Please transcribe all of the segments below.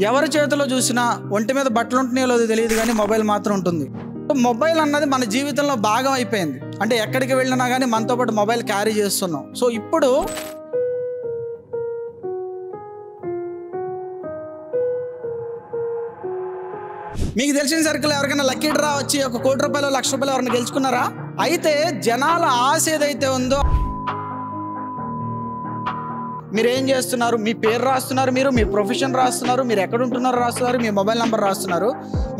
ఎవరి చేతిలో చూసినా ఒంటి మీద బట్టలు ఉంటున్నాయో లేదో తెలియదు కానీ మొబైల్ మాత్రం ఉంటుంది. మొబైల్ అన్నది మన జీవితంలో భాగం అయిపోయింది. అంటే ఎక్కడికి వెళ్ళినా కానీ మనతో పాటు మొబైల్ క్యారీ చేస్తున్నాం. సో ఇప్పుడు మీకు తెలిసిన సర్కిల్ ఎవరికైనా లక్కీ డ్రా వచ్చి ఒక ₹1,00,00,000 ₹1,00,000 ఎవరైనా గెలుచుకున్నారా? అయితే జనాల ఆశ ఏదైతే ఉందో, మీరు ఏం చేస్తున్నారు, మీ పేరు రాస్తున్నారు, మీ ప్రొఫెషన్ రాస్తున్నారు, మీరు ఎక్కడ ఉంటున్నారో రాస్తున్నారు, మీ మొబైల్ నెంబర్ రాస్తున్నారు.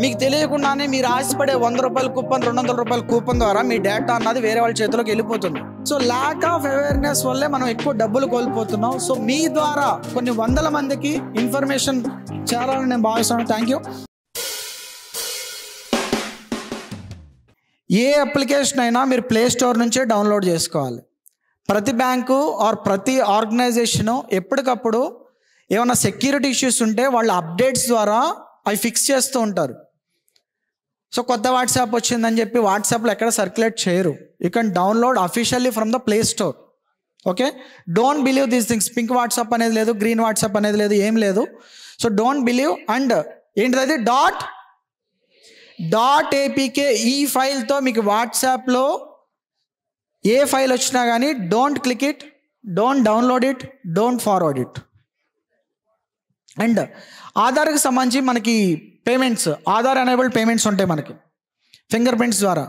మీకు తెలియకుండానే మీరు ఆశపడే ₹100 కూపన్, ₹200 కూపన్ ద్వారా మీ డేటా అన్నది వేరే వాళ్ళ చేతిలోకి వెళ్ళిపోతుంది. సో ల్యాక్ ఆఫ్ అవేర్నెస్ వల్లే మనం ఎక్కువ డబ్బులు కోల్పోతున్నాం. సో మీ ద్వారా కొన్ని వందల మందికి ఇన్ఫర్మేషన్ చేరాలని నేను భావిస్తున్నాను. Thank you. ఏ అప్లికేషన్ అయినా మీరు ప్లే స్టోర్ నుంచే డౌన్లోడ్ చేసుకోవాలి. ప్రతి బ్యాంకు ఆర్ ప్రతి ఆర్గనైజేషను ఎప్పటికప్పుడు ఏమైనా సెక్యూరిటీ ఇష్యూస్ ఉంటే వాళ్ళ అప్డేట్స్ ద్వారా అవి ఫిక్స్ చేస్తూ ఉంటారు. సో కొత్త వాట్సాప్ వచ్చిందని చెప్పి వాట్సాప్లో ఎక్కడ సర్క్యులేట్ చేయరు. You can download officially from the play store. Okay, don't believe these things. Pink WhatsApp అనేది లేదు, గ్రీన్ వాట్సాప్ అనేది లేదు, ఏం లేదు. So don't believe. అండ్ ఏంటిది .apk ఈ ఫైల్తో మీకు వాట్సాప్లో ఏ ఫైల్ వచ్చినా కానీ don't click it, don't download it, don't forward it. And ఆధార్కి సంబంధించి మనకి పేమెంట్స్, ఆధార్ ఎనేబుల్డ్ పేమెంట్స్ ఉంటాయి మనకి ఫింగర్ ప్రింట్స్ ద్వారా.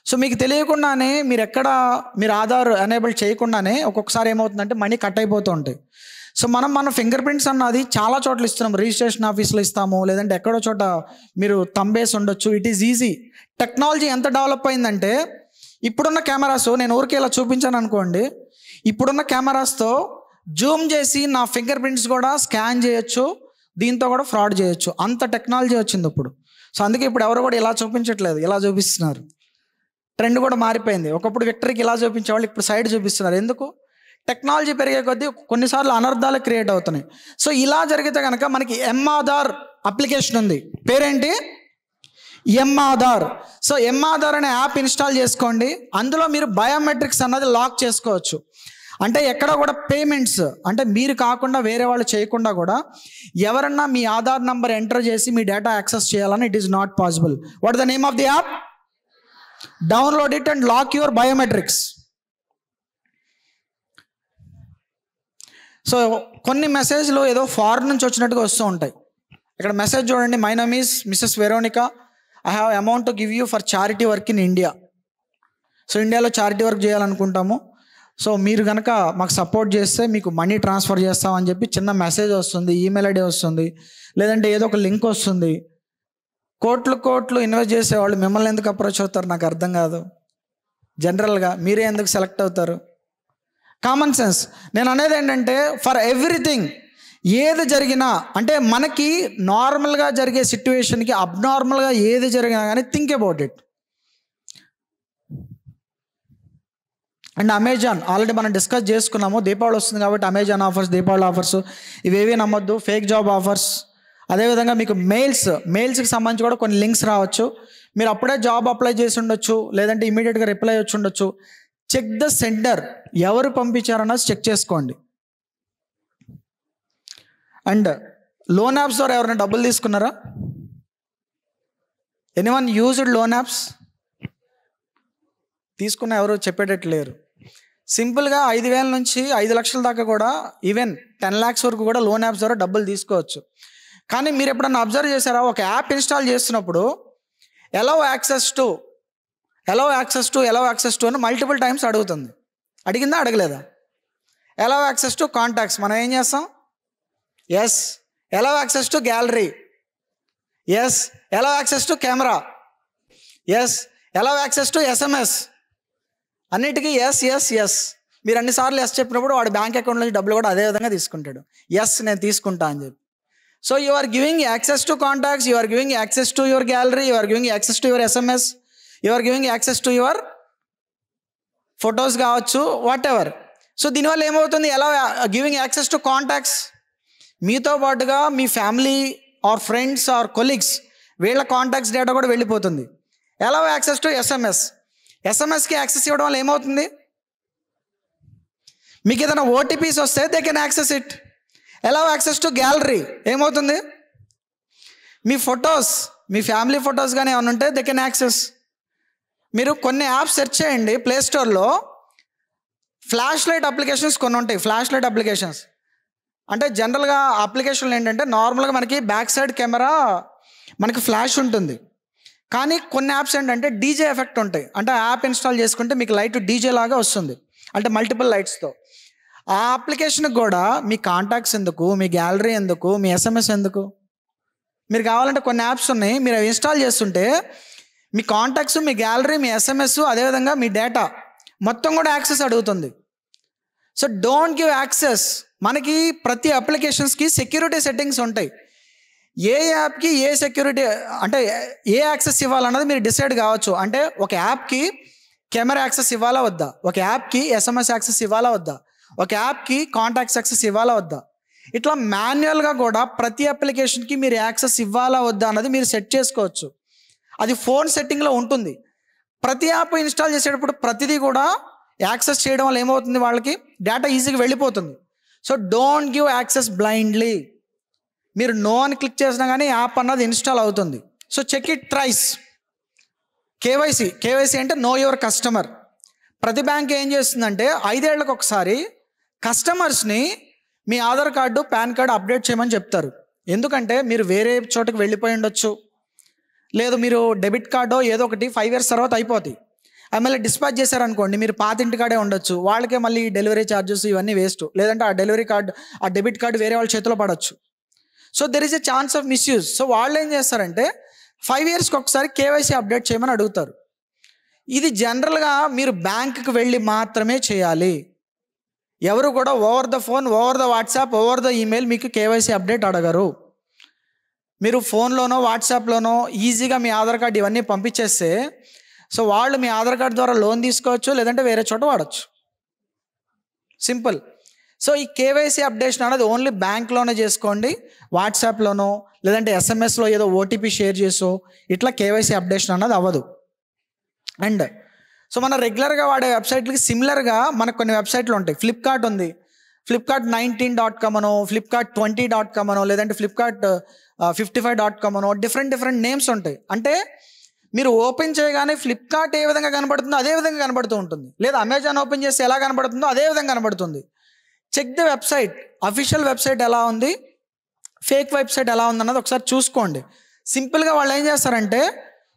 సో మీకు తెలియకుండానే మీరు ఆధార్ ఎనేబుల్ చేయకుండానే ఒక్కొక్కసారి ఏమవుతుందంటే మనీ కట్ అయిపోతూ ఉంటాయి. సో మన ఫింగర్ ప్రింట్స్ అన్నది చాలా చోట్ల ఇస్తున్నాం. రిజిస్ట్రేషన్ ఆఫీస్లో ఇస్తాము, లేదంటే ఎక్కడో చోట మీరు తంబేసి ఉండొచ్చు. It is easy. టెక్నాలజీ ఎంత డెవలప్ అయిందంటే ఇప్పుడున్న కెమెరాస్, నేను ఊరికే ఇలా చూపించాను అనుకోండి, ఇప్పుడున్న కెమెరాస్తో జూమ్ చేసి నా ఫింగర్ ప్రింట్స్ కూడా స్కాన్ చేయొచ్చు, దీంతో కూడా ఫ్రాడ్ చేయొచ్చు. అంత టెక్నాలజీ వచ్చింది ఇప్పుడు. సో అందుకే ఇప్పుడు ఎవరు కూడా ఇలా చూపించట్లేదు, ఇలా చూపిస్తున్నారు. ట్రెండ్ కూడా మారిపోయింది. ఒకప్పుడు విక్టరీకి ఇలా చూపించేవాళ్ళు, ఇప్పుడు సైడ్ చూపిస్తున్నారు. ఎందుకు? టెక్నాలజీ పెరిగే కొద్దీ కొన్నిసార్లు అనర్థాలు క్రియేట్ అవుతున్నాయి. సో ఇలా జరిగితే కనుక మనకి M-Aadhar అప్లికేషన్ ఉంది. పేరేంటి? M-Aadhar. సో M-Aadhar అనే యాప్ ఇన్స్టాల్ చేసుకోండి. అందులో మీరు బయోమెట్రిక్స్ అన్నది లాక్ చేసుకోవచ్చు. అంటే ఎక్కడ కూడా పేమెంట్స్, అంటే మీరు కాకుండా వేరే వాళ్ళు చేయకుండా కూడా ఎవరన్నా మీ ఆధార్ నంబర్ ఎంటర్ చేసి మీ డేటా యాక్సెస్ చేయాలని it is not possible. What the name of the app? Download it and lock your biometrics. So కొన్ని మెసేజ్లు ఏదో ఫారెన్ నుంచి వచ్చినట్టుగా వస్తూ ఉంటాయి. ఇక్కడ మెసేజ్ చూడండి. My name is Mrs Veronica. I have amount to give you for charity work in India. So ఇండియాలో చారిటీ వర్క్ చేయాలనుకుంటాము. సో మీరు కనుక మాకు సపోర్ట్ చేస్తే మీకు మనీ ట్రాన్స్ఫర్ చేస్తామని చెప్పి చిన్న మెసేజ్ వస్తుంది, ఈమెయిల్ ఐడి వస్తుంది, లేదంటే ఏదో ఒక లింక్ వస్తుంది. కోట్లు ఇన్వెస్ట్ చేసేవాళ్ళు మిమ్మల్ని ఎందుకు అప్రోచ్ అవుతారు? నాకు అర్థం కాదు. జనరల్గా మీరే ఎందుకు సెలెక్ట్ అవుతారు? Common sense. నేను అనేది ఏంటంటే ఫర్ ఎవ్రీథింగ్, ఏది జరిగినా, అంటే మనకి నార్మల్గా జరిగే సిచ్యువేషన్కి అబ్నార్మల్గా ఏది జరిగినా కానీ think about it. And Amazon already మనం డిస్కస్ చేసుకున్నాము. దీపావళి వస్తుంది కాబట్టి అమెజాన్ ఆఫర్స్, దీపావళి ఆఫర్స్ ఇవేవి నమ్మొద్దు. Fake job offers. అదేవిధంగా మీకు మెయిల్స్కి సంబంధించి కూడా కొన్ని లింక్స్ రావచ్చు. మీరు అప్పుడే జాబ్ అప్లై చేసి ఉండొచ్చు, లేదంటే ఇమీడియట్గా రిప్లై వచ్చి ఉండొచ్చు. చెక్ ద సెండర్, ఎవరు పంపించారన్నది చెక్ చేసుకోండి. అండ్ లోన్ యాప్స్ ద్వారా ఎవరైనా డబ్బులు తీసుకున్నారా? Anyone used loan apps? తీసుకున్న ఎవరు చెప్పేటట్టు లేరు. సింపుల్గా 5,000 నుంచి 5 లక్షల దాకా కూడా, ఈవెన్ 10 lakhs వరకు కూడా లోన్ యాప్స్ ద్వారా డబ్బులు తీసుకోవచ్చు. కానీ మీరు ఎప్పుడన్నా అబ్జర్వ్ చేశారా? ఒక యాప్ ఇన్స్టాల్ చేస్తున్నప్పుడు అలౌ యాక్సెస్ టు అని మల్టిపుల్ టైమ్స్ అడుగుతుంది. అడిగిందా? అడగలేదా? అలౌ యాక్సెస్ టు కాంటాక్ట్స్ మనం ఏం చేస్తాం? Yes. Allow access to gallery? Yes. Allow access to camera? Yes. Allow access to SMS? అన్నిటికీ ఎస్. మీరు అన్నిసార్లు ఎస్ చెప్పినప్పుడు వాడు బ్యాంక్ అకౌంట్ నుంచి డబ్బులు కూడా అదే విధంగా తీసుకుంటాడు. ఎస్, నేను తీసుకుంటా అని చెప్పి. So you are giving access to contacts, you are giving access to your gallery, you are giving access to your SMS, you are giving access to your photos కావచ్చు, వాట్ ఎవర్. సో దీనివల్ల ఏమవుతుంది? ఎలా giving access to contacts, మీతో పాటుగా మీ family or friends or colleagues వీళ్ళ contacts data కూడా వెళ్ళిపోతుంది. ఎలా యాక్సెస్ టు ఎస్ఎంఎస్కి యాక్సెస్ ఇవ్వడం వల్ల ఏమవుతుంది? మీకు ఏదైనా ఓటీపీస్ వస్తే దే కెన్ యాక్సెస్ ఇట్. ఎలా యాక్సెస్ టు గ్యాలరీ ఏమవుతుంది? మీ ఫొటోస్, మీ ఫ్యామిలీ ఫొటోస్ కానీ ఏమైనా ఉంటే దే కెన్ యాక్సెస్. మీరు కొన్ని యాప్స్ సెర్చ్ చేయండి ప్లేస్టోర్లో, ఫ్లాష్ లైట్ అప్లికేషన్స్ కొన్ని ఉంటాయి. ఫ్లాష్ లైట్ అప్లికేషన్స్ అంటే జనరల్గా అప్లికేషన్లు ఏంటంటే నార్మల్గా మనకి బ్యాక్ సైడ్ కెమెరా మనకి ఫ్లాష్ ఉంటుంది, కానీ కొన్ని యాప్స్ ఏంటంటే డీజే ఎఫెక్ట్ ఉంటాయి. అంటే ఆ యాప్ ఇన్స్టాల్ చేసుకుంటే మీకు లైట్ డీజే లాగా వస్తుంది, అంటే మల్టిపుల్ లైట్స్తో. ఆ అప్లికేషన్కి కూడా మీ కాంటాక్ట్స్ ఎందుకు, మీ గ్యాలరీ ఎందుకు, మీ ఎస్ఎంఎస్ ఎందుకు? మీరు కావాలంటే కొన్ని యాప్స్ ఉన్నాయి, మీరు అవి ఇన్స్టాల్ చేస్తుంటే మీ కాంటాక్ట్స్, మీ గ్యాలరీ, మీ ఎస్ఎంఎస్, అదేవిధంగా మీ డేటా మొత్తం కూడా యాక్సెస్ అడుగుతుంది. So don't give access. మనకి ప్రతి అప్లికేషన్స్కి సెక్యూరిటీ సెట్టింగ్స్ ఉంటాయి. ఏ యాప్కి ఏ సెక్యూరిటీ అంటే ఏ యాక్సెస్ ఇవ్వాలన్నది మీరు డిసైడ్ కావచ్చు. అంటే ఒక యాప్కి కెమెరా యాక్సెస్ ఇవ్వాలా వద్దా, ఒక యాప్కి ఎస్ఎంఎస్ యాక్సెస్ ఇవ్వాలా వద్దా, ఒక యాప్కి కాంటాక్ట్స్ యాక్సెస్ ఇవ్వాలా వద్దా, ఇట్లా మాన్యువల్గా కూడా ప్రతి అప్లికేషన్కి మీరు యాక్సెస్ ఇవ్వాలా వద్దా అన్నది మీరు సెట్ చేసుకోవచ్చు. అది ఫోన్ సెట్టింగ్లో ఉంటుంది. ప్రతి యాప్ ఇన్స్టాల్ చేసేటప్పుడు ప్రతిదీ కూడా యాక్సెస్ చేయడం వల్ల ఏమవుతుంది, వాళ్ళకి డేటా ఈజీగా వెళ్ళిపోతుంది. So don't give access blindly. మీరు నో అని క్లిక్ చేసినా కానీ యాప్ అన్నది ఇన్స్టాల్ అవుతుంది. So check it thrice. KYC అంటే నో యువర్ కస్టమర్. ప్రతి బ్యాంక్ ఏం చేస్తుందంటే 5 ఏళ్లకు ఒకసారి కస్టమర్స్ని మీ Aadhaar card, PAN card update చేయమని చెప్తారు. ఎందుకంటే మీరు వేరే చోటకి వెళ్ళిపోయి ఉండొచ్చు, లేదు మీరు డెబిట్ కార్డో ఏదో ఒకటి 5 years తర్వాత అయిపోతాయి. అది మళ్ళీ డిస్పాచ్ చేశారనుకోండి, మీరు పాత ఇంటి కార్డే ఉండొచ్చు, వాళ్ళకే మళ్ళీ డెలివరీ ఛార్జెస్ ఇవన్నీ వేస్ట్. లేదంటే ఆ డెలివరీ కార్డు, ఆ డెబిట్ కార్డు వేరే వాళ్ళ చేతిలో పడవచ్చు. So there is a chance of misuse. So వాళ్ళు ఏం చేస్తారంటే 5 yearsకి ఒకసారి కేవైసీ అప్డేట్ చేయమని అడుగుతారు. ఇది జనరల్గా మీరు బ్యాంకుకి వెళ్ళి మాత్రమే చేయాలి. ఎవరు కూడా over the phone, over the WhatsApp, over the email మీకు కేవైసీ అప్డేట్ అడగరు. మీరు ఫోన్లోనో వాట్సాప్లోనో ఈజీగా మీ ఆధార్ కార్డు ఇవన్నీ పంపించేస్తే సో వాళ్ళు మీ ఆధార్ కార్డు ద్వారా లోన్ తీసుకోవచ్చు, లేదంటే వేరే చోట వాడచ్చు. సింపుల్. సో ఈ కేవైసీ అప్డేషన్ అనేది ఓన్లీ బ్యాంక్లోనే చేసుకోండి. వాట్సాప్లోనో లేదంటే ఎస్ఎంఎస్లో ఏదో ఓటీపీ షేర్ చేసో ఇట్లా కేవైసీ అప్డేషన్ అన్నది అవ్వదు. అండ్ సో మన రెగ్యులర్గా వాడే వెబ్సైట్లకి సిమిలర్గా మనకు కొన్ని వెబ్సైట్లు ఉంటాయి. ఫ్లిప్కార్ట్ ఉంది, flipkart19.com అనో, flipkart20.com అనో, లేదంటే flipkart55.com అనో, డిఫరెంట్ నేమ్స్ ఉంటాయి. అంటే మీరు ఓపెన్ చేయగానే ఫ్లిప్కార్ట్ ఏ విధంగా కనబడుతుందో అదే విధంగా కనబడుతూ ఉంటుంది, లేదా అమెజాన్ ఓపెన్ చేస్తే ఎలా కనబడుతుందో అదే విధంగా కనబడుతుంది. Check the website, official website ఎలా ఉంది, ఫేక్ వెబ్సైట్ ఎలా ఉంది అన్నది ఒకసారి చూసుకోండి. సింపుల్గా వాళ్ళు ఏం చేస్తారంటే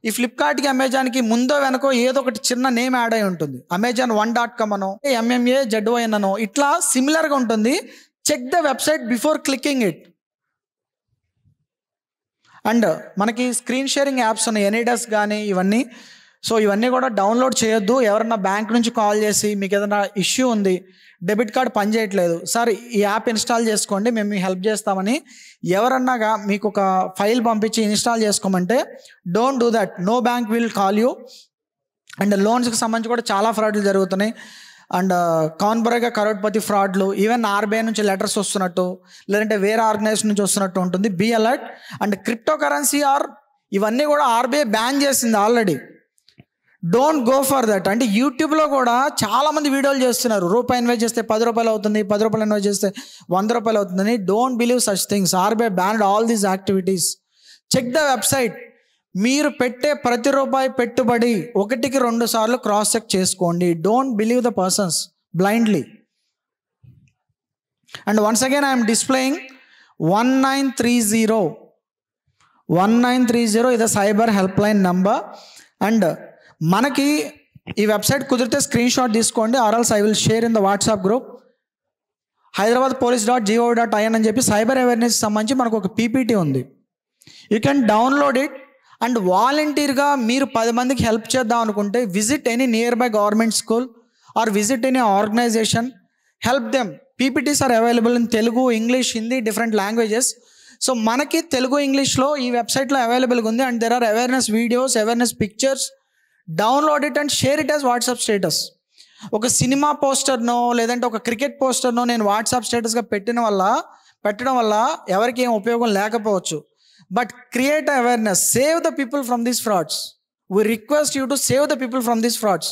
ఈ ఫ్లిప్కార్ట్కి, అమెజాన్కి ముందో వెనకో ఏదో ఒకటి చిన్న నేమ్ యాడ్ అయి ఉంటుంది. Amazon1.com అనో, MMAZON అనో ఇట్లా సిమిలర్గా ఉంటుంది. Check the website before clicking it. And మనకి స్క్రీన్ షేరింగ్ యాప్స్ ఉన్నాయి, ఎనీడస్ కానీ ఇవన్నీ. సో ఇవన్నీ కూడా డౌన్లోడ్ చేయొద్దు. ఎవరన్నా బ్యాంక్ నుంచి కాల్ చేసి మీకు ఏదైనా ఇష్యూ ఉంది, డెబిట్ కార్డ్ పనిచేయట్లేదు, సార్ ఈ యాప్ ఇన్స్టాల్ చేసుకోండి, మేము మీకు హెల్ప్ చేస్తామని ఎవరన్నాగా మీకు ఒక ఫైల్ పంపించి ఇన్స్టాల్ చేసుకోమంటే don't do that. No bank will call you. And లోన్స్కి సంబంధించి కూడా చాలా ఫ్రాడ్లు జరుగుతున్నాయి. అండ్ కాన్బరేగా కరోడ్పతి ఫ్రాడ్లు, ఈవెన్ ఆర్బీఐ నుంచి లెటర్స్ వస్తున్నట్టు, లేదంటే వేరే ఆర్గనైజేషన్ నుంచి వస్తున్నట్టు ఉంటుంది. Be alert. And cryptocurrency ఇవన్నీ కూడా ఆర్బీఐ బ్యాన్ చేసింది already. Don't go for that. అంటే యూట్యూబ్లో కూడా చాలామంది వీడియోలు చేస్తున్నారు, రూపాయి ఇన్వెస్ట్ చేస్తే 10 రూపాయలు అవుతుంది, 10 రూపాయలు ఇన్వెస్ట్ చేస్తే 100 రూపాయలు అవుతుందని. Don't believe such things. RBI banned all these activities. Check the website. మీరు పెట్టే ప్రతి రూపాయి పెట్టుబడి 1కి 2 సార్లు క్రాస్ చెక్ చేసుకోండి. Don't believe the persons blindly. And once again I'm displaying 1930 ఇది cyber helpline number. And మనకి ఈ వెబ్సైట్ కుదిరితే స్క్రీన్ షాట్ తీసుకోండి, URLs I will share in the WhatsApp group. hyderabadpolice.gov.in అని చెప్పి సైబర్ అవేర్నెస్ సంబంధించి మనకు ఒక పీపీటీ ఉంది. You can download it. And వాలంటీర్గా మీరు 10 మందికి హెల్ప్ చేద్దాం అనుకుంటే visit any nearby government school or visit any organisation, help them. PPTs are available in Telugu, English, Hindi, different languages. So మనకి తెలుగు, ఇంగ్లీష్లో ఈ వెబ్సైట్లో అవైలబుల్గా ఉంది. And there are awareness videos, awareness pictures. Download it and share it as WhatsApp status. ఒక cinema పోస్టర్నో లేదంటే ఒక క్రికెట్ పోస్టర్నో నేను వాట్సాప్ స్టేటస్గా పెట్టడం వల్ల ఎవరికి ఏం ఉపయోగం లేకపోవచ్చు. But create awareness, save the people from these frauds. We request you to save the people from these frauds.